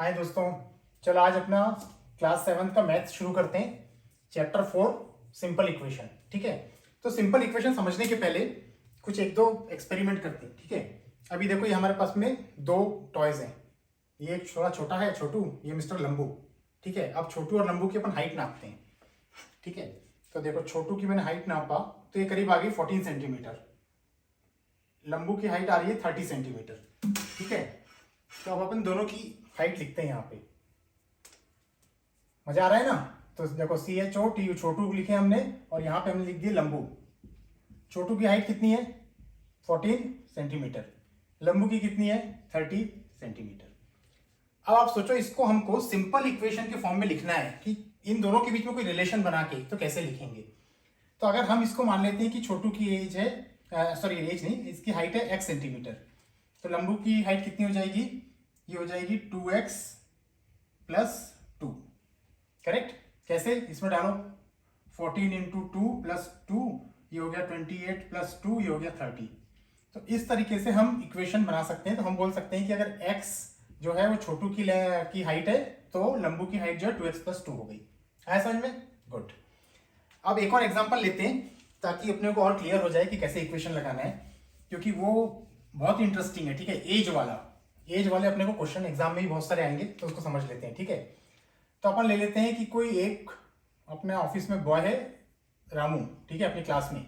हाय दोस्तों, चलो आज अपना क्लास 7 का मैथ शुरू करते हैं। Chapter 4 simple equation. ठीक है, तो सिंपल इक्वेशन समझने के पहले कुछ एक दो एक्सपेरिमेंट करते हैं। ठीक है, अभी देखो ये हमारे पास में दो टॉयज हैं। ये एक थोड़ा छोटा है छोटू, ये मिस्टर लंबू। ठीक है, अब छोटू और लंबू की अपन हाइट नापते हैं। ठीक है, तो देखो छोटू की मैंने हाइट नापा तो ये करीब आ गई 14 सेंटीमीटर। लंबू की हाइट आ रही है 30 सेंटीमीटर। ठीक है, तो अब अपन दोनों की हाइट लिखते हैं यहाँ पे। मजा आ रहा है ना? तो देखो CHOTU छोटू लिखे हमने और यहाँ पे हमने लिख दिया लंबू। छोटू की हाइट कितनी है? 14 सेंटीमीटर। लंबू की कितनी है? 30 सेंटीमीटर। अब आप सोचो इसको हमको सिंपल इक्वेशन के फॉर्म में लिखना है कि इन दोनों के बीच में कोई रिलेशन बना के, तो कैसे लिखेंगे? तो अगर हम इसको मान लेते हैं कि छोटू की एज है, सॉरी एज नहीं, इसकी हाइट है x सेंटीमीटर, तो लंबू की हाइट कितनी हो जाएगी? ये हो जाएगी 2x प्लस 2। करेक्ट? कैसे? इसमें डालो 14 इंटू 2 प्लस 2, ये हो गया 28 प्लस 2, ये हो गया 30। तो इस तरीके से हम इक्वेशन बना सकते हैं। तो हम बोल सकते हैं कि अगर x जो है वो छोटू की हाइट है तो लंबू की हाइट जो है 2x प्लस 2 हो गई। आया समझ में? गुड। अब एक और एग्जांपल लेते हैं ताकि अपने को और क्लियर हो जाए कि कैसे इक्वेशन लगाना है, क्योंकि वो बहुत इंटरेस्टिंग है। ठीक है, एज वाले अपने को क्वेश्चन एग्जाम में भी बहुत सारे आएंगे, तो उसको समझ लेते हैं। ठीक है, तो अपन ले लेते हैं कि कोई एक अपने ऑफिस में बॉय है रामू, ठीक है, अपनी क्लास में,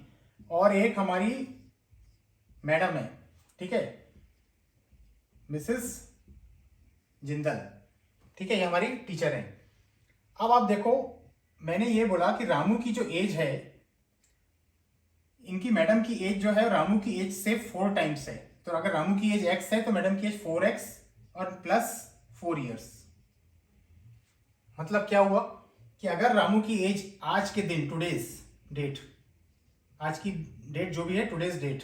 और एक हमारी मैडम है, ठीक है, मिसेस जिंदल। ठीक है, ये हमारी टीचर है। अब आप देखो, मैंने ये बोला कि रामू की जो एज है, इनकी मैडम की एज जो है रामू की एज से 4 टाइम्स है। तो अगर रामू की एज x है तो मैडम की एज 4x और प्लस 4 ईयर्स। मतलब क्या हुआ कि अगर रामू की एज आज के दिन, टुडेज डेट, आज की डेट जो भी है, टुडेज डेट,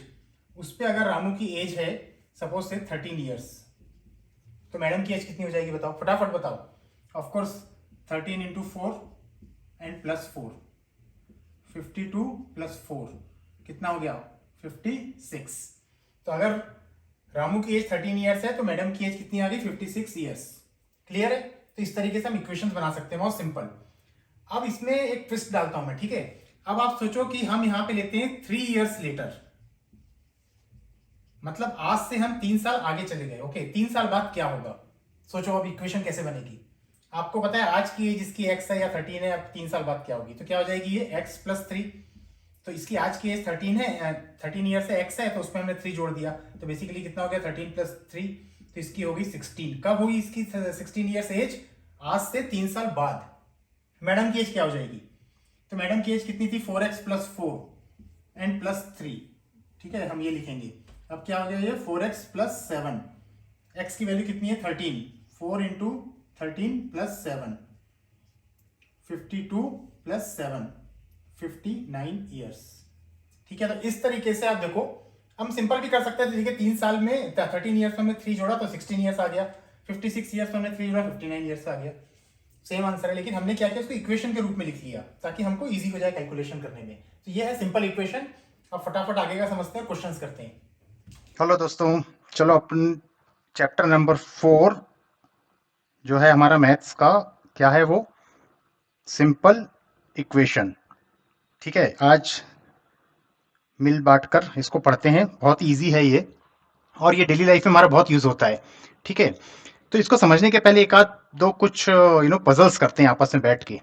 उस पर अगर रामू की एज है सपोज से 13 ईयर्स, तो मैडम की एज कितनी हो जाएगी? बताओ, फटाफट बताओ। Of course 13 into 4 and plus 4, 52 plus 4 कितना हो गया? 56। तो अगर रामू की एज 13 ईयर्स है तो मैडम की एज कितनी आ गई? 56 ईयर्स। क्लियर है? तो इस तरीके से हम इक्वेशंस बना सकते हैं, बहुत सिंपल। अब इसमें एक ट्विस्ट डालता हूं मैं। ठीक है, अब आप सोचो कि हम यहां पे लेते हैं 3 ईयर्स लेटर, मतलब आज से हम 3 साल आगे चले गए। ओके, 3 साल बाद क्या होगा? सोचो अब इक्वेशन कैसे बनेगी। आपको पता है आज की एज इसकी x है या 13 है, अब 3 साल बाद क्या होगी? तो क्या हो जाएगी? ये x प्लस 3। तो इसकी आज की एज 13 है, 13 ईयर से x है, तो उसमें हमने 3 जोड़ दिया, तो बेसिकली कितना हो गया? 13 प्लस 3, तो इसकी होगी 16। कब होगी इसकी 16 ईयर्स एज? आज से 3 साल बाद। मैडम की एज क्या हो जाएगी? तो मैडम की एज कितनी थी? 4x plus 4 and plus 3। ठीक है, हम ये लिखेंगे। अब क्या हो गया? ये 4x प्लस 7, x की वैल्यू कितनी है? 13, 4 इंटू 13 प्लस 7, 52 प्लस 7, 59 ईयर्स। ठीक है, तो इस तरीके से आप देखो, हम सिंपल भी कर सकते हैं। तो देखिए 3 साल में 13 ईयर्स में हमने 3 जोड़ा तो 16 ईयर्स आ गया, 56 ईयर्स में हमने 3 जोड़ा 59 ईयर्स आ गया। सेम आंसर है, लेकिन हमने क्या किया? उसको इक्वेशन के रूप में लिख लिया ताकि हमको इजी हो जाए कैलकुलेशन करने में। तो ये है सिंपल इक्वेशन। अब फटाफट आगे का समझते हैं, क्वेश्चंस करते हैं। हेलो दोस्तों, चलो अपन चैप्टर नंबर 4 जो है हमारा मैथ्स का, क्या है वो? Simple equation. ठीक है, आज मिल बांट कर इसको पढ़ते हैं। बहुत इजी है ये, और ये डेली लाइफ में हमारा बहुत यूज होता है। ठीक है, तो इसको समझने के पहले एक आध दो कुछ पजल्स करते हैं आपस में बैठ के।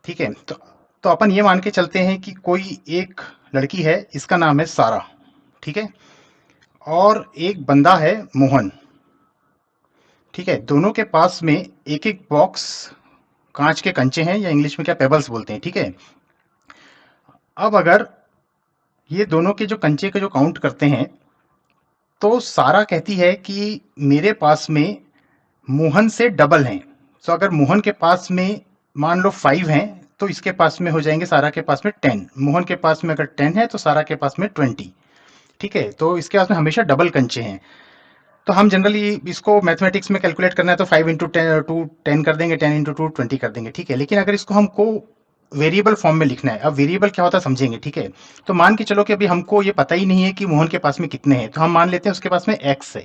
ठीक है, तो अपन ये मान के चलते हैं कि कोई एक लड़की है, इसका नाम है सारा। ठीक है, और एक बंदा है मोहन। ठीक है, दोनों के पास में एक एक बॉक्स कांच के कंचे हैं, या इंग्लिश में क्या पेबल्स बोलते हैं। ठीक है, अब अगर ये दोनों के जो कंचे के जो काउंट करते हैं, तो सारा कहती है कि मेरे पास में मोहन से डबल हैं। तो अगर मोहन के पास में मान लो 5 हैं, तो इसके पास में हो जाएंगे सारा के पास में 10। मोहन के पास में अगर 10 है तो सारा के पास में 20। ठीक है, तो इसके पास में हमेशा डबल कंचे हैं। तो हम जनरली इसको मैथमेटिक्स में कैलकुलेट करना है तो 5 इंटू 10 कर देंगे, 10 इंटू 2 20 कर देंगे। ठीक है, लेकिन अगर इसको हमको वेरिएबल फॉर्म में लिखना है, अब वेरिएबल क्या होता है समझेंगे। ठीक है, तो मान के चलो कि अभी हमको ये पता ही नहीं है कि मोहन के पास में कितने हैं, तो हम मान लेते हैं उसके पास में एक्स है।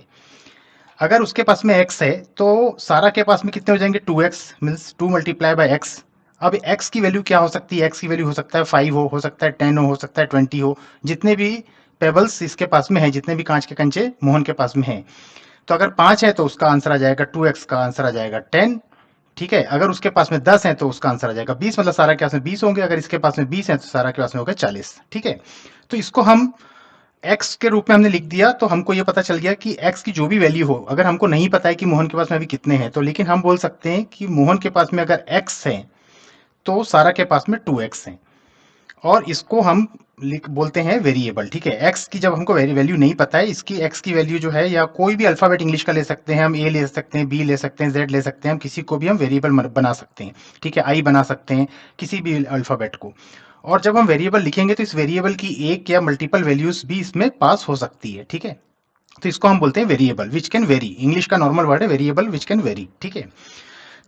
अगर उसके पास में x है तो सारा के पास में कितने हो जाएंगे 2x, means 2 multiply by x। अब x की वैल्यू क्या हो सकती है, x की वैल्यू हो सकता है 5 हो सकता है 10 हो सकता है 20 हो, जितने भी पेबल्स इसके पास में है, जितने भी कांच के कंचे मोहन के पास में है। तो अगर 5 है तो उसका आंसर आ जाएगा 2x का आंसर आ जाएगा 10। ठीक है, अगर उसके पास में 10 है तो उसका आंसर आ जाएगा 20, मतलब सारा के पास में 20 होंगे। अगर इसके पास में 20 है तो सारा के पास में होगा 40। ठीक है, तो इसको हम x के रूप में हमने लिख दिया, तो हमको ये पता चल गया कि x की जो भी वैल्यू हो, अगर हमको नहीं पता है कि मोहन के पास में अभी कितने हैं, तो लेकिन हम बोल सकते हैं कि मोहन के पास में अगर x है तो सारा के पास में 2x है, और इसको हम लिख बोलते हैं वेरिएबल। ठीक है, x की जब हमको वैल्यू नहीं पता है, इसकी x की वैल्यू जो है, या कोई भी अल्फाबेट इंग्लिश का ले सकते हैं हम, a ले सकते हैं, b ले सकते हैं, z ले सकते हैं, हम किसी को भी हम वेरिएबल बना सकते हैं। ठीक है, i बना सकते हैं, किसी भी अल्फाबेट को। और जब हम वेरिएबल लिखेंगे तो इस वेरिएबल की एक या मल्टीपल वैल्यूज भी इसमें पास हो सकती है। ठीक है, तो इसको हम बोलते हैं variable which can very. English का नॉर्मल वर्ड है वेरिएबल विच कैन वेरी। ठीक है,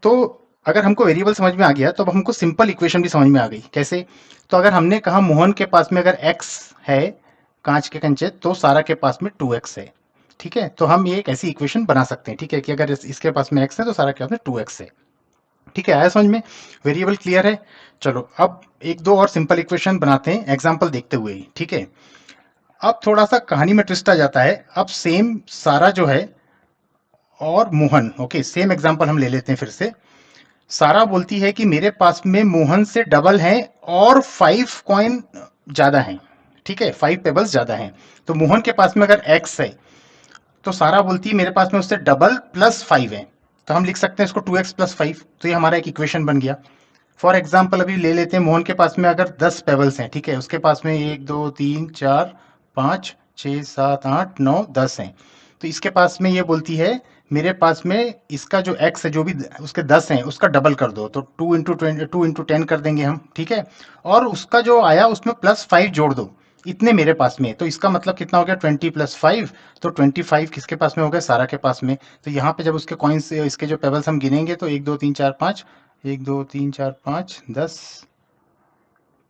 तो अगर हमको वेरिएबल समझ में आ गया तो अब हमको सिंपल इक्वेशन भी समझ में आ गई। कैसे? तो अगर हमने कहा मोहन के पास में अगर x है कांच के कंचे, तो सारा के पास में 2x है। ठीक है, तो हम ये एक ऐसी इक्वेशन बना सकते हैं। ठीक है, कि अगर इसके पास में x है तो सारा के पास में 2x है। ठीक है, आया समझ में? वेरिएबल क्लियर है? चलो अब एक दो और सिंपल इक्वेशन बनाते हैं एग्जाम्पल देखते हुए ही। ठीक है, अब थोड़ा सा कहानी में ट्विस्ट आ जाता है। अब सेम सारा जो है और मोहन, ओके सेम एग्जाम्पल हम ले लेते हैं फिर से। सारा बोलती है कि मेरे पास में मोहन से डबल है और 5 कॉइन ज्यादा हैं। ठीक है, 5 पेबल्स ज्यादा हैं। तो मोहन के पास में अगर x है तो सारा बोलती है मेरे पास में उससे डबल प्लस 5 है। तो हम लिख सकते हैं इसको 2x प्लस 5। तो ये हमारा एक इक्वेशन बन गया। फॉर एग्जाम्पल अभी ले लेते हैं, मोहन के पास में अगर 10 पेबल्स हैं। ठीक है, उसके पास में 1 2 3 4 5 6 7 8 9 10 हैं। तो इसके पास में ये बोलती है मेरे पास में इसका जो x है, जो भी उसके 10 हैं, उसका डबल कर दो। तो 2 इंटू 10 कर देंगे हम। ठीक है, और उसका जो आया उसमें प्लस 5 जोड़ दो। इतने मेरे पास में है, तो इसका मतलब कितना हो गया 20 प्लस 5। तो 25 किसके पास में हो गया? सारा के पास में। तो यहाँ पे जब उसके कॉइन्स, इसके जो पेबल्स हम गिनेंगे तो 1 2 3 4 5, 1 2 3 4 5 10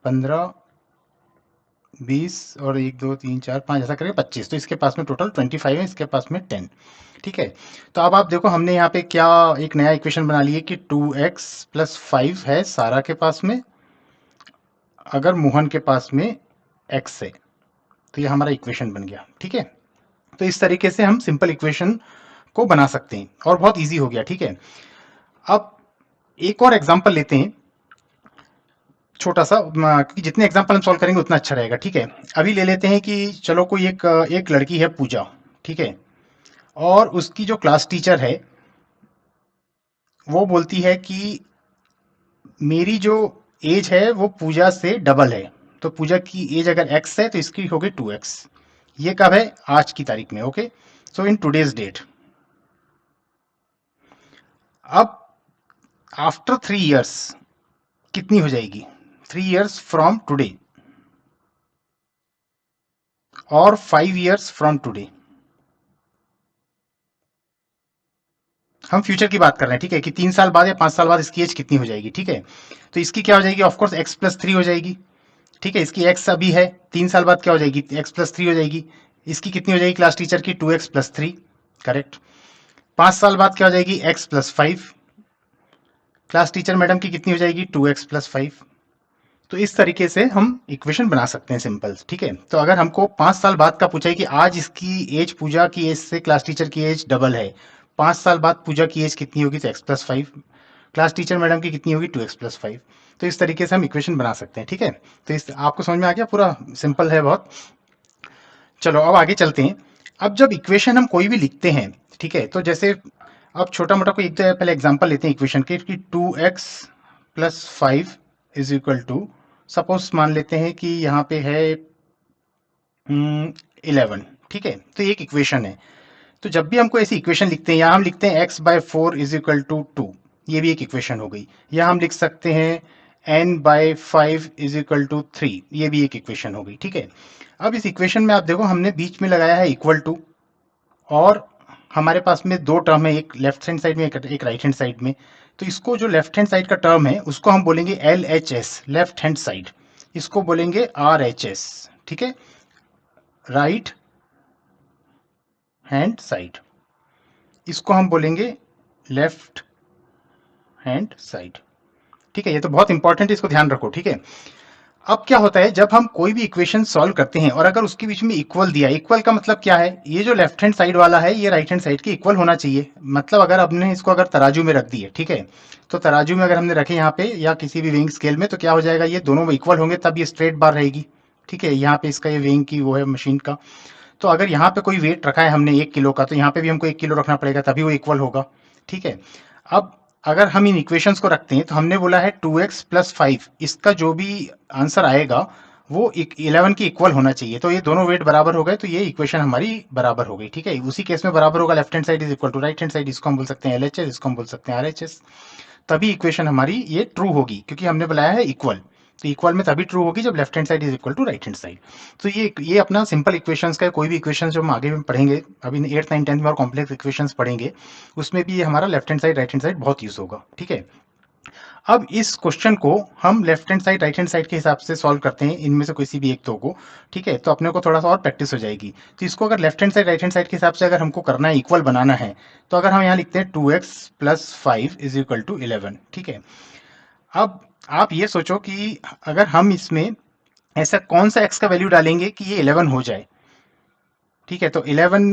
15 20 और 1 2 3 4 5 ऐसा करके 25। तो इसके पास में टोटल 25 है, इसके पास में 10। ठीक है, तो अब आप देखो हमने यहाँ पे क्या एक नया इक्वेशन बना लिया कि 2x प्लस 5 है सारा के पास में अगर मोहन के पास में x है। तो ये हमारा इक्वेशन बन गया। ठीक है, तो इस तरीके से हम सिंपल इक्वेशन को बना सकते हैं और बहुत इजी हो गया। ठीक है, अब एक और एग्जांपल लेते हैं छोटा सा, कि जितने एग्जांपल हम सॉल्व करेंगे उतना अच्छा रहेगा। ठीक है, अभी ले लेते हैं कि चलो कोई एक लड़की है पूजा। ठीक है, और उसकी जो क्लास टीचर है वो बोलती है कि मेरी जो एज है वो पूजा से डबल है। तो पूजा की एज अगर x है तो इसकी हो गई 2x। ये कब है? आज की तारीख में। Okay, so in today's date. अब आफ्टर 3 इयर्स कितनी हो जाएगी? 3 इयर्स फ्रॉम टुडे और 5 इयर्स फ्रॉम टुडे। हम फ्यूचर की बात कर रहे हैं। ठीक है, कि 3 साल बाद या 5 साल बाद इसकी एज कितनी हो जाएगी। ठीक है, तो इसकी क्या हो जाएगी? ऑफकोर्स x प्लस 3 हो जाएगी। ठीक है, इसकी x अभी है, 3 साल बाद क्या हो जाएगी? x प्लस 3 हो जाएगी। इसकी कितनी हो जाएगी क्लास टीचर की? 2x plus 3। करेक्ट। 5 साल बाद क्या हो जाएगी? x plus 5। Class teacher madam की कितनी हो जाएगी? 2x plus 5। तो इस तरीके से हम इक्वेशन बना सकते हैं सिंपल। ठीक है, तो अगर हमको 5 साल बाद का पूछा है कि आज इसकी एज, पूजा की एज से क्लास टीचर की एज डबल है, 5 साल बाद पूजा की एज कितनी होगी? तो x plus 5। Class teacher madam की कितनी होगी? 2x plus 5। तो इस तरीके से हम इक्वेशन बना सकते हैं। ठीक है, तो इस आपको समझ में आ गया? पूरा सिंपल है बहुत। चलो अब आगे चलते हैं। अब जब इक्वेशन हम कोई भी लिखते हैं, ठीक है, तो जैसे अब छोटा मोटा कोई एक तो पहले एग्जांपल लेते हैं इक्वेशन के कि 2x plus 5 is equal to, suppose मान लेते हैं कि यहाँ पे है 11। ठीक है, तो ये एक इक्वेशन है। तो जब भी हमको ऐसी इक्वेशन लिखते हैं, या हम लिखते हैं x by 4 is equal to 2, ये भी एक इक्वेशन हो गई। या हम लिख सकते हैं n by 5 is equal to 3, ये भी एक इक्वेशन हो गई। ठीक है, अब इस इक्वेशन में आप देखो हमने बीच में लगाया है इक्वल टू, और हमारे पास में दो टर्म है, एक लेफ्ट हैंड साइड में, एक राइट हैंड साइड में। तो इसको जो लेफ्ट हैंड साइड का टर्म है उसको हम बोलेंगे LHS, लेफ्ट हैंड साइड। इसको बोलेंगे RHS। ठीक है, राइट हैंड साइड। इसको हम बोलेंगे लेफ्ट हैंड साइड। ठीक है, ये तो बहुत इंपॉर्टेंट है, इसको ध्यान रखो। ठीक है, अब क्या होता है जब हम कोई भी इक्वेशन सॉल्व करते हैं और अगर उसके बीच में इक्वल दिया, इक्वल का मतलब क्या है, ये जो लेफ्ट हैंड साइड वाला है ये राइट हैंड साइड के इक्वल होना चाहिए। मतलब अगर हमने इसको अगर तराजू में रख दिए, ठीक है, तो तराजू में अगर हमने रखे यहाँ पे या किसी भी वेइंग स्केल में, तो क्या हो जाएगा, ये दोनों इक्वल होंगे तब ये स्ट्रेट बार रहेगी। ठीक है, यहाँ पे इसका ये वेइंग की वो है मशीन का। तो अगर यहाँ पे कोई वेट रखा है हमने 1 किलो का, तो यहाँ पे भी हमको 1 किलो रखना पड़ेगा तभी वो इक्वल होगा। ठीक है, अब अगर हम इन इक्वेशंस को रखते हैं तो हमने बोला है 2x प्लस 5, इसका जो भी आंसर आएगा वो 11 के इक्वल होना चाहिए। तो ये दोनों वेट बराबर हो गए, तो ये इक्वेशन हमारी बराबर हो गई। ठीक है, उसी केस में बराबर होगा left hand side is equal to right hand side, इसको हम बोल सकते हैं LHS, इसको हम बोल सकते हैं RHS। तभी इक्वेशन हमारी ये ट्रू होगी, क्योंकि हमने बुलाया है इक्वल। तो इक्वल में तभी ट्रू होगी जब left hand side is equal to right hand side. तो ये अपना सिंपल इक्वेशंस का, कोई भी इक्वेशंस जो हम आगे में पढ़ेंगे, अभी 8th 9th 10th में और कॉम्प्लेक्स इक्वेशंस पढ़ेंगे, उसमें भी ये हमारा left hand side right hand side बहुत यूज होगा। ठीक है, अब इस क्वेश्चन को हम left hand side right hand side के हिसाब से सॉल्व करते हैं, इनमें से किसी भी एक दो को। ठीक है, तो अपने को थोड़ा सा और प्रैक्टिस हो जाएगी। तो इसको अगर left hand side right hand side के हिसाब से अगर हमको करना है, इक्वल बनाना है, तो अगर हम यहाँ लिखते हैं 2x plus 5 is equal to 11। ठीक है, अब आप ये सोचो कि अगर हम इसमें ऐसा कौन सा x का वैल्यू डालेंगे कि ये 11 हो जाए। ठीक है, तो 11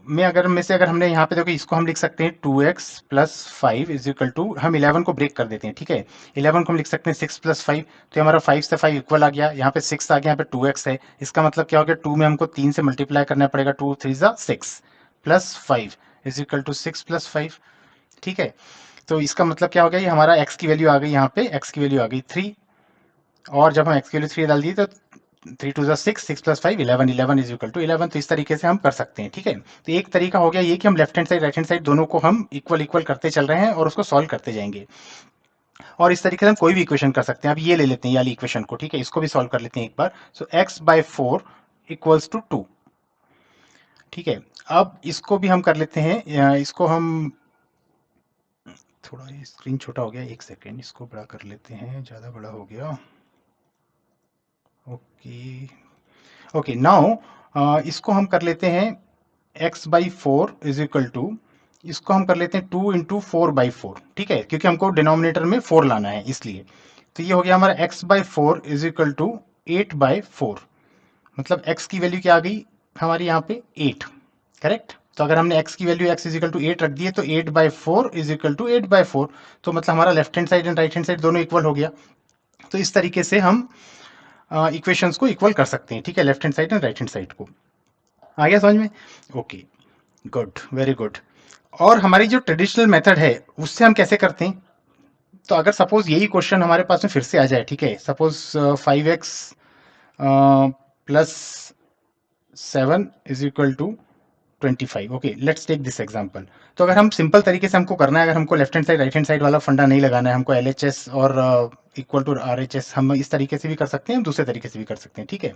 में अगर में से अगर हमने यहाँ पे देखो, इसको हम लिख सकते हैं 2x plus 5 is equal to, हम 11 को ब्रेक कर देते हैं। ठीक है, 11 को हम लिख सकते हैं 6 प्लस 5, तो हमारा 5 से 5 इक्वल आ गया, यहाँ पे 6 आ गया, यहाँ पे 2x है। इसका मतलब क्या हो गया, 2 में हमको 3 से मल्टीप्लाई करना पड़ेगा, 2 3 जा 6 plus 5 is equal to 6 plus 5। ठीक है, तो इसका मतलब क्या हो गया, ये हमारा x की वैल्यू आ गई, यहाँ पे x की वैल्यू आ गई 3। और जब हम x की वैल्यू 3 डाल दिए तो 3 2 जा 6, 6 प्लस 5 11, 11 इज इक्वल टू 11। तो इस तरीके से हम कर सकते हैं। ठीक है, तो एक तरीका हो गया ये कि हम left hand side right hand side दोनों को हम इक्वल इक्वल करते चल रहे हैं और उसको सॉल्व करते जाएंगे। और इस तरीके से हम कोई भी इक्वेशन कर सकते हैं। अब ये ले लेते हैं ये वाली इक्वेशन को। ठीक है, इसको भी सॉल्व कर लेते हैं एक बार। सो x बाय 4 इक्वल्स टू 2। ठीक है, अब इसको भी हम कर लेते हैं, इसको हम, थोड़ा ये स्क्रीन छोटा हो गया, एक सेकेंड, इसको बड़ा कर लेते हैं, ज़्यादा बड़ा हो गया। ओके ओके, नाउ इसको हम कर लेते हैं x by 4 is equal to, इसको हम कर लेते हैं 2 इंटू 4 बाई 4। ठीक है, क्योंकि हमको डिनोमिनेटर में 4 लाना है इसलिए। तो ये हो गया हमारा x by 4 is equal to 8 by 4। मतलब x की वैल्यू क्या आ गई हमारी यहाँ पे 8। करेक्ट, तो अगर हमने x की value x is equal to 8 रख दी है, तो 8 by 4 is equal to 8 by 4। तो मतलब हमारा left hand side and right hand side दोनों इक्वल हो गया। तो इस तरीके से हम इक्वेशंस को इक्वल कर सकते हैं। ठीक है, left hand side and right hand side को। आ गया समझ में? Okay, good, very good. और हमारी जो ट्रेडिशनल मेथड है उससे हम कैसे करते हैं, तो अगर सपोज यही क्वेश्चन हमारे पास में फिर से आ जाए, ठीक है, suppose 5x plus 7 is equal to 25। Okay, let's take this example. तो अगर हम सिंपल तरीके से हमको करना है, अगर हमको left hand side right hand side वाला फंडा नहीं लगाना है, हमको LHS और इक्वल टू RHS, हम इस तरीके से भी कर सकते हैं, हम दूसरे तरीके से भी कर सकते हैं। ठीक है,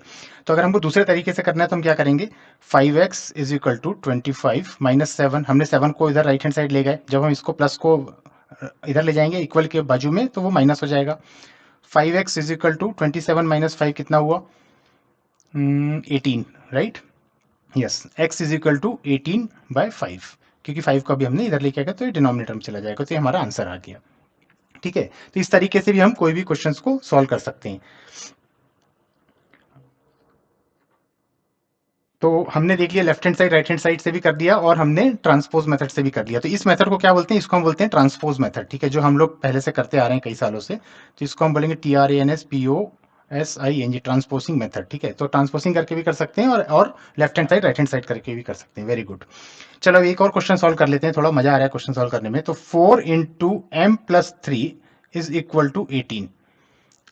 तो अगर हमको दूसरे तरीके से करना है तो हम क्या करेंगे, 5x is equal to 25 minus 7, हमने 7 को इधर राइट हैंड साइड ले गए, जब हम इसको प्लस को इधर ले जाएंगे इक्वल के बाजू में, तो वो माइनस हो जाएगा। 5x is equal to 27 minus 5 कितना हुआ, 18, right. Yes, x is equal to 18 by 5, क्योंकि 5 का भी हमने इधर लेके आएगा तो ये डिनोमिनेटर में चला जाएगा, तो ये हमारा आंसर आ गया। ठीक है, तो इस तरीके से भी हम कोई भी क्वेश्चंस को सॉल्व कर सकते हैं। तो हमने देख लिया left hand side right hand side से भी कर दिया और हमने ट्रांसपोज मेथड से भी कर लिया। तो इस मेथड को क्या बोलते हैं, इसको हम बोलते हैं ट्रांसपोज मेथड। ठीक है, जो हम लोग पहले से करते आ रहे हैं कई सालों से, तो इसको हम बोलेंगे TRANSPOSING, ट्रांसपोजिंग मेथड। ठीक है, तो ट्रांसपोजिंग करके भी कर सकते हैं और left hand side right hand side करके भी कर सकते हैं। Very good. चलो एक और क्वेश्चन सॉल्व कर लेते हैं, थोड़ा मजा आ रहा है क्वेश्चन सॉल्व करने में। तो 4 into m plus 3 is equal to 18।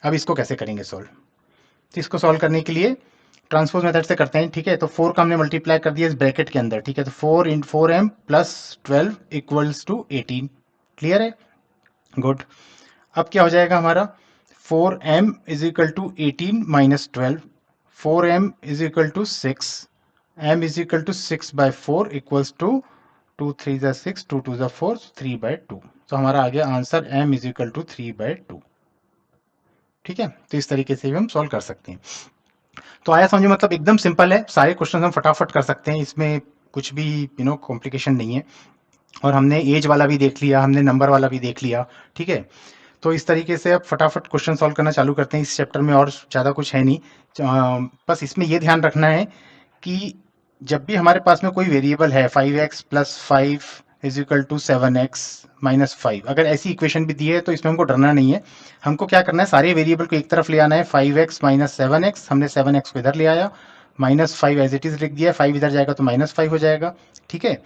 अब इसको कैसे करेंगे सॉल्व, तो इसको सॉल्व करने के लिए ट्रांसपोज मेथड से करते हैं। ठीक है, तो 4 का हमने मल्टीप्लाई कर दिया इस ब्रैकेट के अंदर। ठीक है, तो 4 into 4m plus 12 equals to 18। Clear है, गुड। अब क्या हो जाएगा हमारा, 4m is equal to 18 minus 12, 4m is equal to 6, m is equal to 6 by 4 equals to 2 3 जा 6, 2 2 जा 4, 3 बाय 2। तो हमारा आ गया answer m is equal to 3 by 2। ठीक है, तो इस तरीके से भी हम सॉल्व कर सकते हैं। तो आया समझो, मतलब एकदम सिंपल है, सारे क्वेश्चन हम फटाफट कर सकते हैं, इसमें कुछ भी कॉम्प्लिकेशन नहीं है। और हमने एज वाला भी देख लिया, हमने नंबर वाला भी देख लिया। ठीक है, तो इस तरीके से अब फटाफट क्वेश्चन सॉल्व करना चालू करते हैं। इस चैप्टर में और ज़्यादा कुछ है नहीं। बस इसमें ये ध्यान रखना है कि जब भी हमारे पास में कोई वेरिएबल है 5x plus 5 is equal to 7x minus 5, अगर ऐसी इक्वेशन भी दी है तो इसमें हमको डरना नहीं है। हमको क्या करना है, सारे वेरिएबल को एक तरफ ले आना है। 5x माइनस 7x, हमने 7x को इधर ले आया, माइनस 5 एज इट इज लिख दिया, 5 इधर जाएगा तो माइनस 5 हो जाएगा। ठीक है,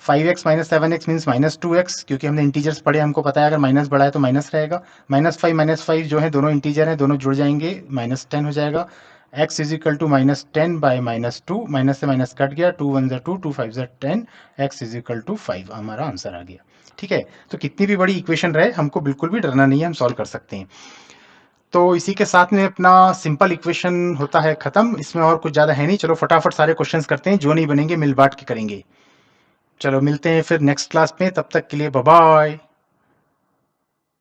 5x minus 7x means minus 2x, क्योंकि हमने इंटीजर्स पढ़े, हमको पता है अगर माइनस बढ़ा है तो माइनस रहेगा। माइनस 5 जो है दोनों इंटीजर हैं, दोनों जुड़ जाएंगे, माइनस 10 हो जाएगा। x is equal to minus 10 by minus 2, minus से माइनस कट गया, 2 1 2, 2 5 10, x इज इक्वल टू 5, हमारा आंसर आ गया। ठीक है, तो कितनी भी बड़ी इक्वेशन रहे हमको बिल्कुल भी डरना नहीं है, हम सॉल्व कर सकते हैं। तो इसी के साथ में अपना सिंपल इक्वेशन होता है खत्म। इसमें और कुछ ज़्यादा है नहीं। चलो फटाफट सारे क्वेश्चंस करते हैं, जो नहीं बनेंगे मिल बांट के करेंगे। चलो मिलते हैं फिर नेक्स्ट क्लास में, तब तक के लिए बाय बाय।